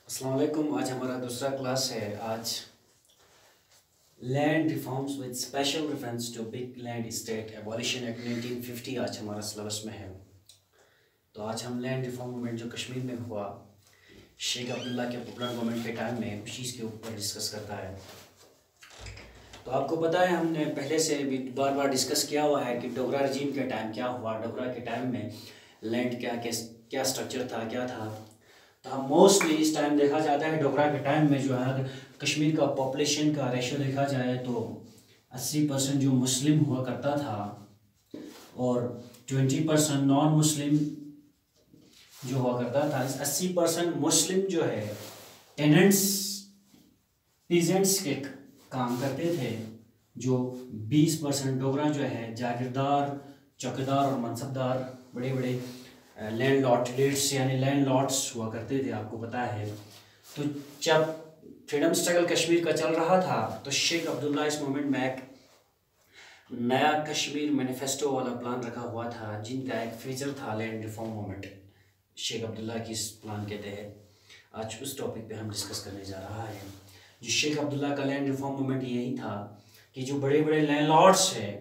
अस्सलाम वालेकुम। आज हमारा दूसरा क्लास है। आज land reforms with special reference to big land state abolition act 1950 आज हमारा सिलेबस में है। तो आज हम लैंड रिफॉर्म मूवमेंट जो कश्मीर में हुआ शेख अब्दुल्ला के पॉपुलर गवर्नमेंट के टाइम में, उस चीज़ के ऊपर डिस्कस करता है। तो आपको पता है, हमने पहले से भी बार बार डिस्कस किया हुआ है कि डोगरा रजीम के टाइम क्या हुआ। डोगरा के टाइम में लैंड क्या स्ट्रक्चर था, क्या था। तो हम मोस्टली इस टाइम देखा जाता है डोगरा के टाइम में जो है, अगर कश्मीर का पॉपुलेशन का रेशो देखा जाए तो 80% जो मुस्लिम हुआ करता था और 20% नॉन मुस्लिम जो हुआ करता था। इस 80% मुस्लिम जो है टेनेंट्स, पीजेंट्स के काम करते थे। जो 20% डोगरा जो है जागीरदार, चौकीदार और मनसबदार, बड़े बड़े लैंड लॉट लीड्स यानी लैंड लॉट्स हुआ करते थे, आपको पता है। तो जब फ्रीडम स्ट्रगल कश्मीर का चल रहा था तो शेख अब्दुल्ला इस मूवमेंट में एक नया कश्मीर मैनिफेस्टो वाला प्लान रखा हुआ था, जिनका एक फीचर था land reform movement. Sheikh Abdullah की इस प्लान के तहत आज उस टॉपिक पे हम डिस्कस करने जा रहा है। जो शेख अब्दुल्ला का लैंड रिफॉर्म मूवमेंट यही था कि जो बड़े बड़े लैंड लॉर्ड्स है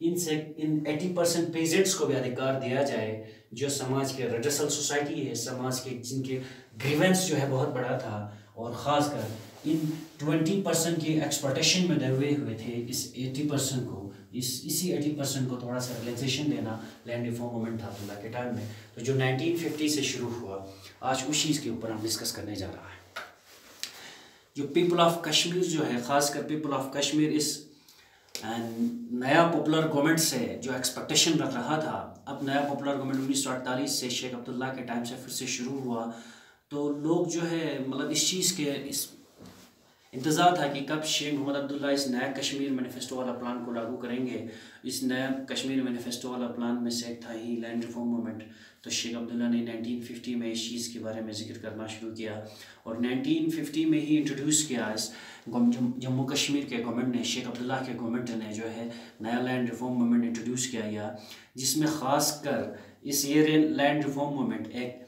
इनसे इन 80% पेजेंट्स को भी अधिकार दिया जाए, जो समाज के रेडिसल सोसाइटी है, समाज के जिनके ग्रीवेंस जो है बहुत बड़ा था, और ख़ासकर इन 20% की एक्सप्लॉटेशन में दबे हुए थे। इस 80% को इसी 80% को थोड़ा सा रिलैक्सेशन देना लैंड रिफॉर्म मूवमेंट था अब्दुल्ला के टाइम में, तो जो 1950 से शुरू हुआ। आज उस चीज़ के ऊपर हम डिस्कस करने जा रहा है। जो पीपल ऑफ कश्मीर जो है, ख़ासकर पीपल ऑफ कश्मीर इस नया पॉपुलर गवर्नमेंट से जो एक्सपेक्टेशन रख रहा था। अब नया पॉपुलर गवर्नमेंट 1948 से शेख अब्दुल्ला के टाइम से फिर से शुरू हुआ। तो लोग जो है मतलब इस चीज़ के इस इंतज़ार था कि कब शेख मोहम्मद अब्दुल्ला इस नया कश्मीर मैनिफेस्टो वाला प्लान को लागू करेंगे। इस नया कश्मीर मैनिफेस्टो वाला प्लान में से एक था ही लैंड रिफॉर्म मूवमेंट। तो शेख अब्दुल्ला ने 1950 में इस चीज़ के बारे में जिक्र करना शुरू किया और 1950 में ही इंट्रोड्यूस किया। इस जम्मू कश्मीर के गवर्नमेंट ने, शेख अब्दुल्ला के गवर्नमेंट ने जो है नया लैंड रिफॉर्म मूवमेंट इंट्रोड्यूस किया गया, जिसमें ख़ासकर इस ये लैंड रिफॉर्म मूवमेंट एक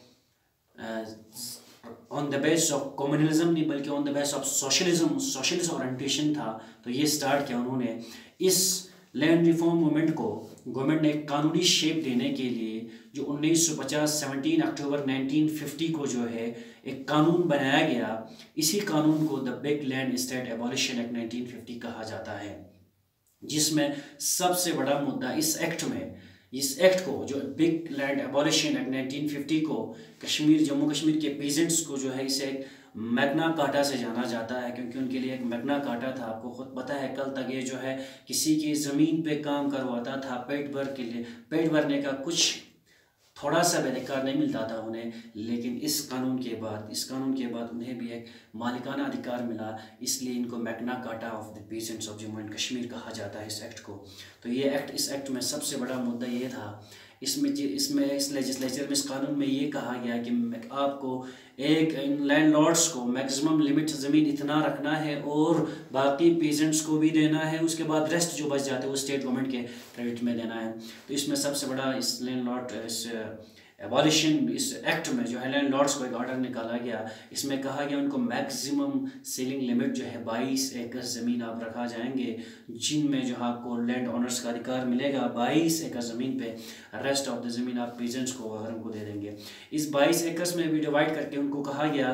on the base of communalism नहीं बल्कि on the base of socialist orientation था। तो ये स्टार्ट किया उन्होंने। इस लैंड रिफॉर्म मूवमेंट को गवर्नमेंट ने कानूनी शेप देने के लिए जो 1950 17 अक्टूबर 1950 को जो है एक कानून बनाया गया। इसी कानून को the big land state abolition act 1950 कहा जाता है, जिसमें सबसे बड़ा मुद्दा इस एक्ट को जो बिग लैंड एबॉलिशन एक्ट 1950 को जम्मू कश्मीर के पीजेंट्स को जो है इसे एक मैग्ना कार्टा से जाना जाता है, क्योंकि उनके लिए एक मैग्ना कार्टा था। आपको खुद पता है, कल तक ये जो है किसी की ज़मीन पे काम करवाता था पेट भरने का कुछ थोड़ा सा भी अधिकार नहीं मिलता था उन्हें। लेकिन इस कानून के बाद उन्हें भी एक मालिकाना अधिकार मिला, इसलिए इनको Magna carta of the peasants of Jammu and Kashmir कहा जाता है इस एक्ट को। तो इस एक्ट में सबसे बड़ा मुद्दा ये था, इस लेजिस्लेचर में, इस कानून में ये कहा गया कि आपको एक लैंड लॉर्ड्स को मैक्सिमम लिमिट ज़मीन इतना रखना है और बाकी पीजेंट्स को भी देना है। उसके बाद रेस्ट जो बच जाते हैं वो स्टेट गवर्नमेंट के क्रेडिट में देना है। तो इसमें सबसे बड़ा इस लैंड लॉर्ड एबॉलिशन इस एक्ट में जो है लैंड लॉर्ड्स को एक ऑर्डर निकाला गया। इसमें कहा गया उनको मैक्सिमम सीलिंग लिमिट जो है 22 एकड़ ज़मीन आप रखा जाएंगे, जिनमें जो आपको लैंड ओनर्स का अधिकार मिलेगा 22 एकड़ ज़मीन पे। रेस्ट ऑफ द ज़मीन आप पीजेंट्स को वगैरह उनको दे देंगे। इस 22 एकड़ में भी डिवाइड करके उनको कहा गया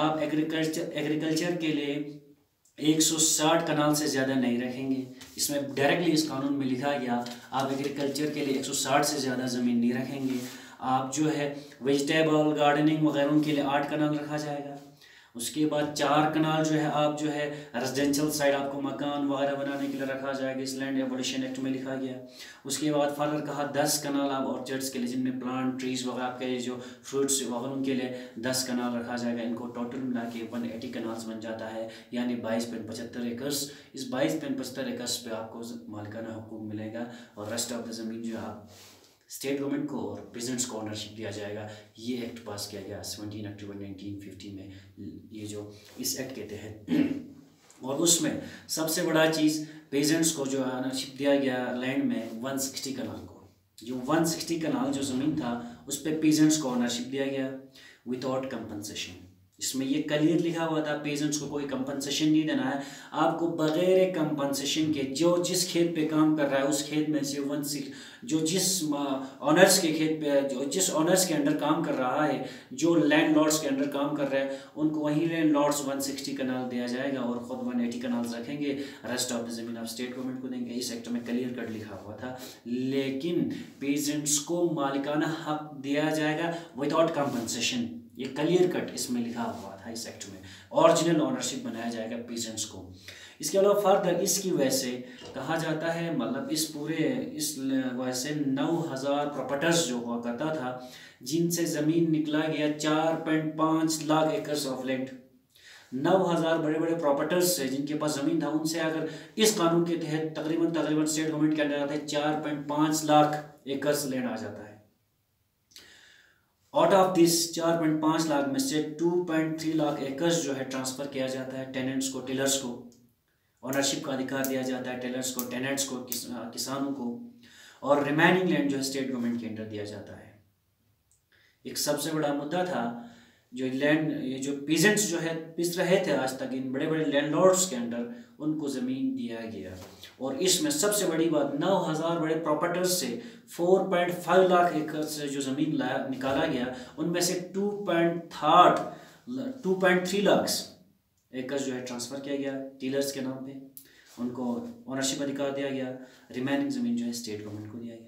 आप एग्रीकल्चर के लिए 160 कनाल से ज़्यादा नहीं रखेंगे। इसमें डायरेक्टली इस कानून में लिखा गया आप एग्रीकल्चर के लिए 160 से ज़्यादा ज़मीन नहीं रखेंगे। आप जो है वेजिटेबल गार्डनिंग वगैरह के लिए 8 कनाल रखा जाएगा। उसके बाद 4 कनाल जो है आप जो है रेजिडेंशियल साइड आपको मकान वगैरह बनाने के लिए रखा जाएगा, इस लैंड एबॉलिशन एक्ट में लिखा गया। उसके बाद फर्दर कहा 10 कनाल आप ऑर्चर्ड्स के लिए, जिनमें प्लांट ट्रीज वगैरह आपके जो फ्रूट्स वगैरह उनके लिए 10 कनाल रखा जाएगा। इनको टोटल मिला के 180 कनाल्स बन जाता है, यानी 22.75 एकर्स। इस 22.75 एकर्स पे आपको मालिकाना हुकूक मिलेगा और रेस्ट ऑफ द ज़मीन जो आप स्टेट गवर्नमेंट को और पीजेंट्स को ऑनरशिप दिया जाएगा। ये एक्ट पास किया गया 17 अक्टूबर 1950 में, ये जो इस एक्ट के तहत। और उसमें सबसे बड़ा चीज़ पीजेंट्स को जो ऑनरशिप दिया गया लैंड में 160 कनाल को, जो 160 कनाल जो ज़मीन था उस पर पीजेंट्स को ऑनरशिप दिया गया विदाउट कंपनसेशन। इसमें ये क्लियर लिखा हुआ था पेजेंट्स को कोई कंपनसेशन नहीं देना है। आपको बगैर कंपनसेशन के जो जिस खेत पे काम कर रहा है उस खेत में से जो जिस ऑनर्स के खेत पे जो जिस ऑनर्स के अंडर काम कर रहा है, जो लैंडलॉर्ड्स के अंडर काम कर रहे हैं, उनको वही लैंडलॉर्ड्स 160 कनाल दिया जाएगा और ख़ुद 180 कनाल रखेंगे। रेस्ट ऑफ द ज़मीन आप स्टेट गवर्नमेंट को देंगे। इस एक्ट में क्लियर कट लिखा हुआ था। लेकिन पेजेंट्स को मालिकाना हक दिया जाएगा विदाउट कंपनसेशन। ये क्लियर कट इसमें लिखा हुआ था इस एक्ट में। ओरिजिनल ओनरशिप बनाया जाएगा पेजेंट्स को। इसके अलावा फर्दर इसकी वजह से कहा जाता है, मतलब इस वजह से 9000 प्रॉपर्टर्स जो हुआ करता था जिनसे ज़मीन निकला गया 4.5 लाख एकर्स ऑफ लैंड। 9000 बड़े बड़े प्रॉपर्टर्स से जिनके पास ज़मीन था, उनसे अगर इस कानून के तहत तकरीबन स्टेट गवर्नमेंट के अंदर आता है 4.5 लाख एकर्स लैंड आ जाता है। आउट ऑफ दिस 4.5 लाख में से 2.3 लाख एकर्स जो है ट्रांसफ़र किया जाता है टेनेंट्स को, टिलर्स को। ओनरशिप का अधिकार दिया जाता है टेलर्स को, टेनेंट्स को, किसानों को। और रिमेनिंग लैंड जो है स्टेट गवर्नमेंट के अंडर दिया जाता है। एक सबसे बड़ा मुद्दा था जो ये जो पीजेंट्स जो है पिस रहे थे आज तक इन बड़े बड़े लैंडलॉर्ड्स के अंडर, उनको ज़मीन दिया गया। और इसमें सबसे बड़ी बात 9000 बड़े प्रॉपर्टर्स से 4.5 लाख एकड़ से जो ज़मीन निकाला गया, उनमें से 2.3 लाख एकड़ जो है ट्रांसफ़र किया गया डीलर्स के नाम पे, उनको ओनरशिप अधिकार दिया गया। रिमेनिंग ज़मीन जो है स्टेट गवर्नमेंट को दिया गया।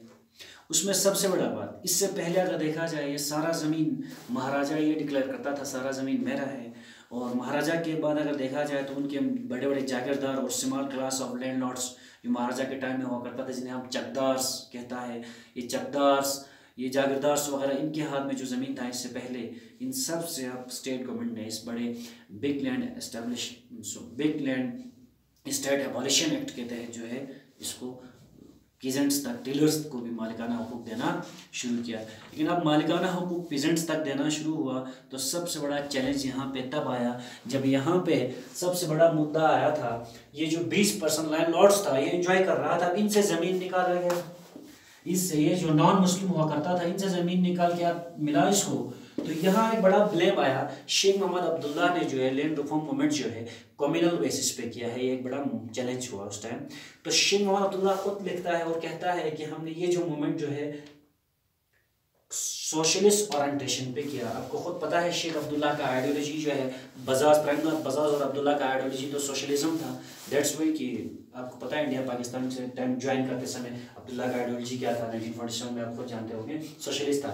उसमें सबसे बड़ा बात, इससे पहले अगर देखा जाए ये सारा ज़मीन महाराजा ये डिक्लेयर करता था सारा ज़मीन मेरा है। और महाराजा के बाद अगर देखा जाए तो उनके बड़े बड़े जागीरदार और स्मॉल क्लास ऑफ लैंडलॉर्ड्स जो महाराजा के टाइम में हुआ करता था, जिन्हें हम चकदार्स कहता है, ये चकदार्स, ये जागीरदार्स वगैरह, इनके हाथ में जो ज़मीन था इससे पहले, इन सब से अब स्टेट गवर्नमेंट ने इस बड़े big land state abolition act के तहत जो है इसको पीजेंट्स तक, टीलर्स को भी मालिकाना हुकूक देना शुरू किया। लेकिन अब मालिकाना हुकूक पीजेंट्स तक देना शुरू हुआ तो सबसे बड़ा चैलेंज यहाँ पे तब आया जब यहाँ पे सबसे बड़ा मुद्दा आया था, ये जो 20% लैंडलॉर्ड्स था ये एंजॉय कर रहा था, इनसे ज़मीन निकाला गया। इससे ये जो नॉन मुस्लिम हुआ करता था इनसे ज़मीन निकाल के आप मिला इसको, तो यहाँ एक बड़ा ब्लेम आया। शेख मोहम्मद अब्दुल्ला ने जो है लैंड रिफॉर्म मूवमेंट जो है कम्युनल बेसिस पे किया है, ये एक बड़ा चैलेंज हुआ उस टाइम। तो शेख मोहम्मद अब्दुल्ला खुद लिखता है और कहता है कि हमने ये जो मूवमेंट जो है सोशलिस्ट ओरिएंटेशन पे किया। आपको खुद पता है शेख अब्दुल्ला का आइडियोलॉजी जो है बजाज और अब्दुल्ला का आइडियोलॉजी तो सोशलिज्म था। दैट्स वाई कि आपको पता है इंडिया पाकिस्तान से टाइम ज्वाइन करते समय अब्दुल्ला का आइडियोलॉजी क्या था, 1947 में आप खुद जानते होंगे, सोशलिस्ट था।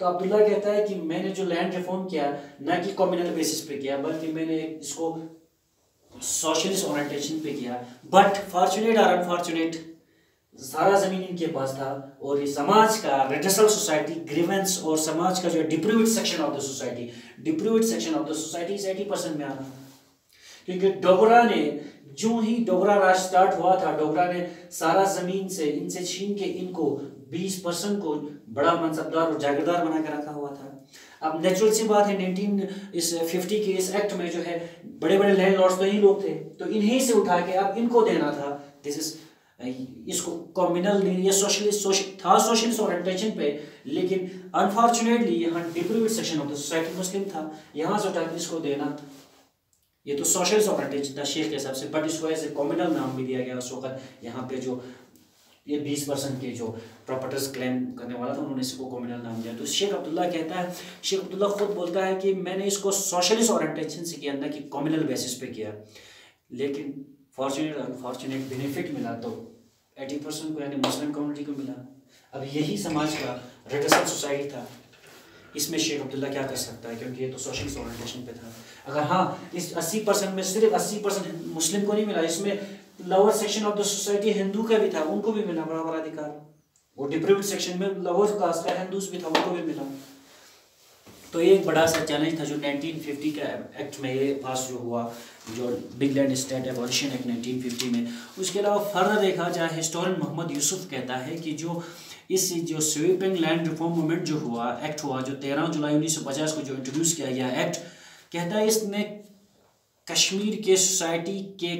तो अब्दुल्ला कहता है कि मैंने जो लैंड रिफॉर्म किया ना कि कम्युनल बेसिस पे किया, बल्कि मैंने इसको सोशलिस्ट ओरिएंटेशन पे किया। बट फॉर्चुनेट और अनफॉर्चुनेट सारा ज़मीन इनके पास था और ये समाज का रेडिसल सोसाइटी ग्रीवेंस और समाज का जो डिप्रीव्ड सेक्शन ऑफ द सोसाइटी 80% में आ रहा था। क्योंकि डोगरा ने जो ही डोगरा राज स्टार्ट हुआ था, डोगरा ने सारा ज़मीन से इनसे छीन के इनको 20% को बड़ा मनसबदार और जागीरदार बना के रखा हुआ था। अब नेचुरल सी बात है 1950 के इस एक्ट में जो है बड़े बड़े लैंडलॉर्ड्स तो यही लोग थे, तो इन्हीं से उठा के अब इनको देना था। दिस इज इसको कम्युनल नहीं, ये सोशलिस्ट ओरिएंटेशन पे, लेकिन अनफॉर्चुनेटली यहाँ डिप्रीव्ड सेक्शन ऑफ द सोसाइटी मुस्लिम था, यहाँ से उठा के इसको देना, ये तो सोशलिस्ट ओरिएंटेशन था शेख के हिसाब से, बट इसको ऐसे कम्युनल नाम भी दिया गया उस वक्त। यहाँ पे जो ये 20% के जो प्रॉपर्टीज क्लेम करने वाला था उन्होंने इसको कम्युनल नाम दिया। तो शेख अब्दुल्ला कहता है, शेख अब्दुल्ला खुद बोलता है कि मैंने इसको सोशलिस्ट ओरिएंटेशन से किया, ना कि कम्युनल बेसिस पे किया। लेकिन फॉर्चुनेट अनफॉर्चुनेट बेनिफिट मिला तो 80% को यानी मुस्लिम कम्युनिटी को मिला। अब यही समाज का रेडिसल सोसाइटी था, इसमें शेख अब्दुल्ला क्या कर सकता है, क्योंकि ये तो सोशलिस्ट ओरिएंटेशन पे था। अगर हाँ इस 80% में सिर्फ 80% मुस्लिम को नहीं मिला, इसमें lower section of the society Hindu का भी था, उनको भी मिला बराबर अधिकार। वो डिप्रीव्ड सेक्शन में लोअर कास्ट का हिंदूज भी था, उनको भी मिला। तो ये एक बड़ा सा चैलेंज था जो 1950 का एक्ट में ये पास जो हुआ, जो big land state abolition act 1950 में। उसके अलावा फर्दर देखा जाए हिस्टोरियन मोहम्मद यूसुफ कहता है कि जो स्वीपिंग लैंड रिफॉर्म मूवमेंट जो हुआ, एक्ट हुआ, जो 13 जुलाई 1950 को जो इंट्रोड्यूस किया गया एक्ट, कहता है इसने कश्मीर के सोसाइटी के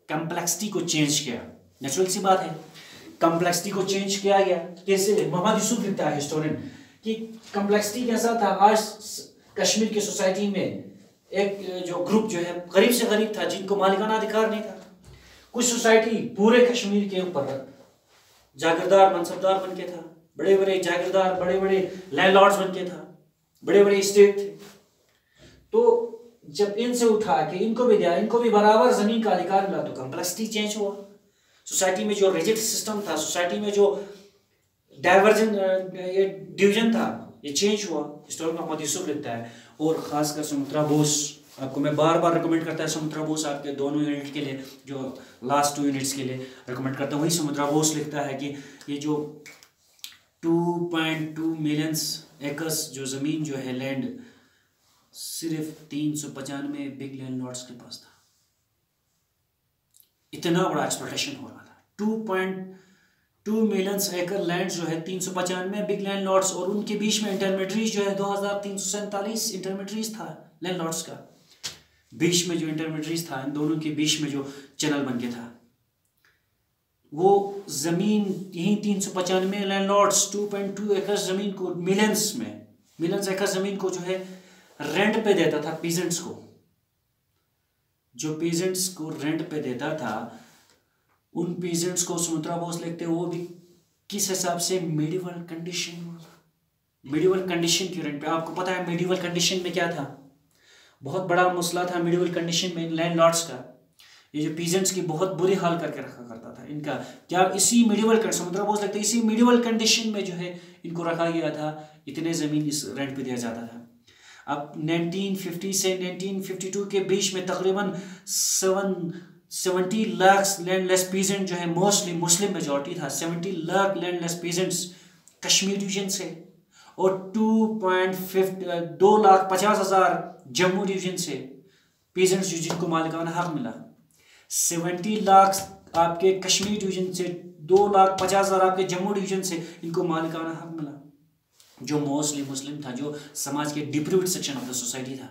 कम्प्लेक्सिटी को चेंज किया। नेचुरल सी बात है, कम्प्लेक्सिटी को चेंज किया गया कैसे? मोहम्मद यूसुफ लिखता है हिस्टोरियन कि कम्प्लेक्सिटी कैसा था। आज कश्मीर की सोसाइटी में एक जो ग्रुप जो है गरीब से गरीब था, जिनको मालिकाना अधिकार नहीं था। कुछ सोसाइटी पूरे कश्मीर के ऊपर जागीरदार मनसबदार बन के था, बड़े बड़े जागीरदार, बड़े बड़े लैंडलॉर्ड्स बन के था, बड़े बड़े स्टेट थे। तो जब इनसे उठा के इनको भी दिया, इनको भी बराबर जमीन का अधिकार मिला, तो कंप्लेक्सिटी चेंज हुआ। सोसाइटी में जो रिजिड सिस्टम था, सोसाइटी में जो डाइवर्जन ये डिवीजन था, ये चेंज हुआ। हिस्टोरी में मोहम्मद यूसुफ लिखता है, और खासकर सुमित्रा बोस, आपको मैं बार बार रिकमेंड करता है सुमित्रा बोस, आपके दोनों यूनिट के लिए, जो लास्ट 2 यूनिट्स के लिए रिकमेंड करता हूँ। वही सुमित्रा बोस लिखता है कि ये जो 2.2 मिलियन एकर्स जो ज़मीन जो है लैंड, सिर्फ 395 बिग लैंड लॉर्ड्स के पास था। इतना बड़ा एक्सप्लॉयटेशन हो रहा था। 2.2 मिलियन एकड़ लैंड जो है, 395 बिग लैंड लॉर्ड्स, और उनके बीच में इंटरमीडियरीज जो है 2347 इंटरमीडियरीज था लैंड लॉर्ड्स का। बीच में जो इंटरमीडियरीज था, इन दोनों के बीच में जो चैनल बन के था, वो जमीन यही 395 लैंड लॉर्ड्स 2.2 एकड़ जमीन को मिलियंस एकड़ जमीन को जो है रेंट पे देता था पीजेंट्स को। जो पीजेंट्स को रेंट पे देता था, उन पीजेंट्स को सुमित्रा बोस लिखते, वो भी किस हिसाब से, मेडिवल कंडीशन की रेंट पे। आपको पता है मेडिवल कंडीशन में क्या था, बहुत बड़ा मसला था मेडिवल कंडीशन में लैंड लॉर्ड्स का। ये जो पीजेंट्स की बहुत बुरी हाल करके रखा करता था इनका, क्या इसी मेडिवल, सुमित्रा बोस लगता है इसी मेडिवल कंडीशन में जो है इनको रखा गया था, इतने ज़मीन इस रेंट पे दिया जाता था। अब 1950 से 1952 के बीच में तकरीबन 70 लाख लैंडलेस पीजेंट जो है, मोस्टली मुस्लिम मेजॉरिटी था, 70 lakh landless peasants Kashmir division से, और 2,50,000 जम्मू डिवीजन से पीजेंट्स जिनको मालिकाना हक मिला। 70 लाख आपके कश्मीर डिवीजन से, 2,50,000 आपके जम्मू डिवीजन से इनको मालिकाना हक मिला, जो मोस्टली मुस्लिम था, जो समाज के डिप्रीव्ड सेक्शन ऑफ द सोसाइटी था,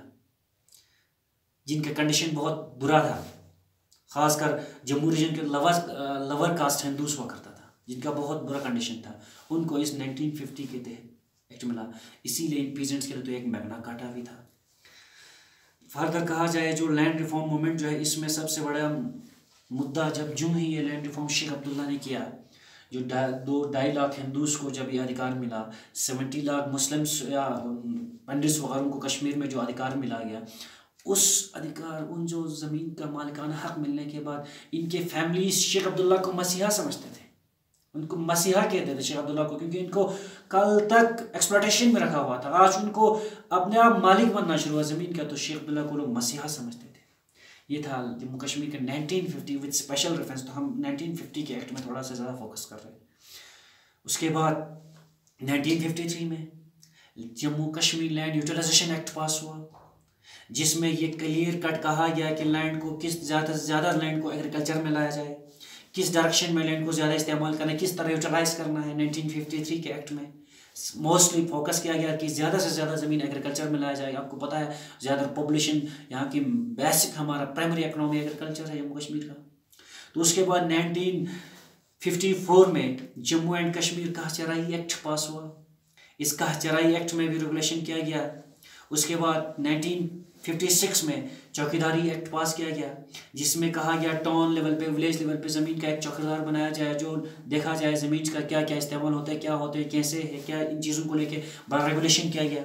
जिनका कंडीशन बहुत बुरा था। खासकर जम्मू रीजन के लवर कास्ट हिंदूस हुआ करता था, जिनका बहुत बुरा कंडीशन था, उनको इस 1950 के तहत एक्ट मिला। इसीलिए इन पीजेंट्स के लिए तो एक मैग्ना कार्टा भी था। फर्दर कहा जाए, जो लैंड रिफॉर्म मूवमेंट जो है, इसमें सबसे बड़ा मुद्दा, जब जूं ही ये लैंड रिफॉर्म शेख अब्दुल्ला ने किया, जो 2-2.5 लाख हिंदूस को जब ये अधिकार मिला, 70 लाख मुस्लिम्स या पंडित्स वगैरह को कश्मीर में जो अधिकार मिला गया, उस अधिकार, उन जो ज़मीन का मालिकाना हक मिलने के बाद इनके फैमिलीज शेख अब्दुल्ला को मसीहा समझते थे, उनको मसीहा कहते थे शेख अब्दुल्ला को, क्योंकि इनको कल तक एक्सप्लॉयटेशन में रखा हुआ था, आज उनको अपने आप मालिक बनना शुरू हुआ ज़मीन का, तो शेख अब्दुल्ला को लोग मसीहा समझते थे। ये था जम्मू कश्मीर के 1950 विद स्पेशल रेफरेंस। तो हम 1950 के एक्ट में थोड़ा सा ज़्यादा फोकस कर रहे हैं। उसके बाद 1953 में Jammu Kashmir land utilization act पास हुआ, जिसमें ये क्लियर कट कहा गया कि लैंड को किस ज़्यादा से ज़्यादा लैंड को एग्रीकल्चर में लाया जाए, किस डायरेक्शन में लैंड को ज़्यादा इस्तेमाल करना है, किस तरह यूटिलाइज करना है। 1953 के एक्ट में मोस्टली फोकस किया गया कि ज़्यादा से ज़्यादा ज़मीन एग्रीकल्चर में लाया जाए। आपको पता है ज़्यादा पॉपुलेशन यहाँ की बेसिक हमारा प्राइमरी इकोनॉमी एग्रीकल्चर है जम्मू कश्मीर का। तो उसके बाद 1954 में जम्मू एंड कश्मीर कहचराई एक्ट पास हुआ। इस कहचराई एक्ट में भी रेगुलेशन किया गया। उसके बाद 1956 में चौकीदारी एक्ट पास किया गया, जिसमें कहा गया टाउन लेवल पे, विलेज लेवल पे ज़मीन का एक चौकीदार बनाया जाए, जो देखा जाए ज़मीन का क्या क्या इस्तेमाल होता है, क्या होता है, कैसे है, क्या, इन चीज़ों को लेके बड़ा रेगुलेशन किया गया।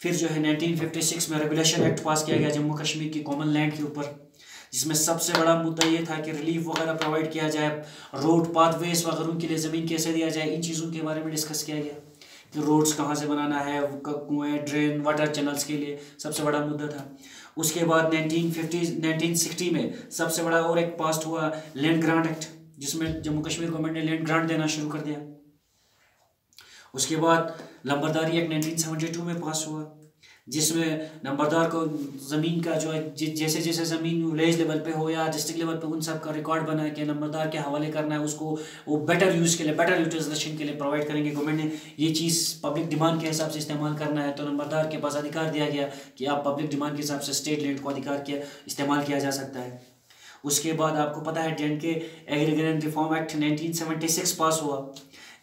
फिर जो है 1956 में रेगुलेशन एक्ट पास किया गया जम्मू कश्मीर की कॉमन लैंड के ऊपर, जिसमें सबसे बड़ा मुद्दा ये था कि रिलीफ वगैरह प्रोवाइड किया जाए, रोड पाथवेज वगैरह के लिए ज़मीन कैसे दिया जाए, इन चीज़ों के बारे में डिस्कस किया गया कि रोड्स कहाँ से बनाना है, कुएँ, ड्रेन, वाटर चैनल्स के लिए सबसे बड़ा मुद्दा था। उसके बाद 1960 में सबसे बड़ा और एक पास हुआ लैंड ग्रांट एक्ट, जिसमें जम्मू कश्मीर गवर्नमेंट ने लैंड ग्रांट देना शुरू कर दिया। उसके बाद लंबरदारी एक्ट 1972 में पास हुआ, जिसमें नंबरदार को ज़मीन का जो है जैसे जैसे ज़मीन विलेज लेवल पे हो या डिस्ट्रिक्ट लेवल पे, उन सब का रिकॉर्ड बना के नंबरदार के हवाले करना है, उसको वो बेटर यूज़ के लिए, बेटर यूटिलाइजेशन के लिए प्रोवाइड करेंगे। गवर्नमेंट ने ये चीज़ पब्लिक डिमांड के हिसाब से इस्तेमाल करना है, तो नंबरदार के पास अधिकार दिया गया कि आप पब्लिक डिमांड के हिसाब से स्टेट लैंड को अधिकार किया इस्तेमाल किया जा सकता है। उसके बाद आपको पता है J&K एग्रीगेशन रिफॉर्म एक्ट 1976 पास हुआ,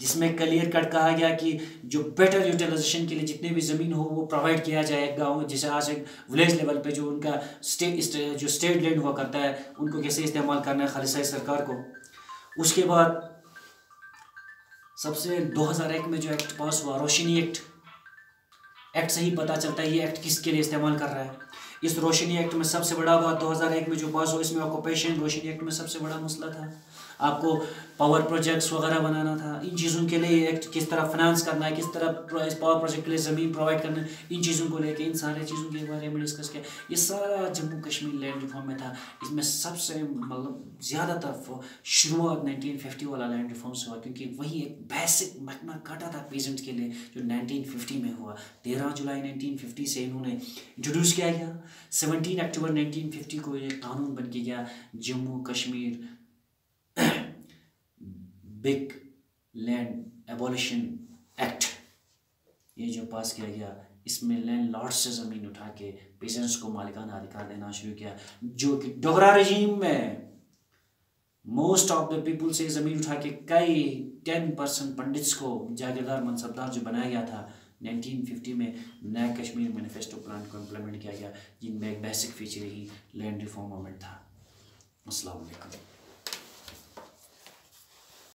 जिसमें क्लियर कट कहा गया कि जो बेटर यूटिलाइजेशन के लिए जितने भी ज़मीन हो वो प्रोवाइड किया जाए गाँव, जैसे आज एक विलेज लेवल पे जो उनका जो स्टेट लैंड हुआ करता है उनको कैसे इस्तेमाल करना है खालिस्तानी सरकार को। उसके बाद सबसे 2001 में जो एक्ट पास हुआ, रोशनी एक्ट से ही पता चलता है ये एक्ट किसके लिए इस्तेमाल कर रहा है। इस रोशनी एक्ट में सबसे बड़ा बात 2001 में जो पास हुआ, इसमें ऑक्यूपेशन रोशनी एक्ट में सबसे बड़ा मसला था, आपको पावर प्रोजेक्ट्स वगैरह बनाना था। इन चीज़ों के लिए एक्ट किस तरह फाइनेंस करना है, किस तरह इस पावर प्रोजेक्ट के लिए ज़मीन प्रोवाइड करना है, इन चीज़ों को लेके इन सारे चीज़ों के बारे में डिस्कस किया। ये सारा जम्मू कश्मीर लैंड रिफॉर्म में था। इसमें सबसे मतलब ज़्यादातर शुरुआत 1950 वाला लैंड रिफॉर्म से हुआ, क्योंकि वही एक बेसिक मैग्ना कार्टा था पीजेंट के लिए जो 1950 में हुआ। 13 जुलाई 1950 से इन्होंने इंट्रोड्यूस किया गया। 17 अक्टूबर 1950 को ये कानून बन के गया, Jammu Kashmir big land abolition act, ये जो पास किया गया। इसमें लैंड लॉर्ड से ज़मीन उठा के पेजेंट्स को मालिकाना अधिकार देना शुरू किया, जो कि डोगरा रजीम में मोस्ट ऑफ द पीपल से ज़मीन उठा के कई 10% पंडित्स को जागीरदार मनसबदार जो बनाया गया था 1950 में नया कश्मीर मैनिफेस्टो प्लान को इम्प्लीमेंट किया गया, जिनमें एक बेसिक फीचर ही लैंड रिफॉर्म मूवमेंट था। अस्सलाम वालेकुम।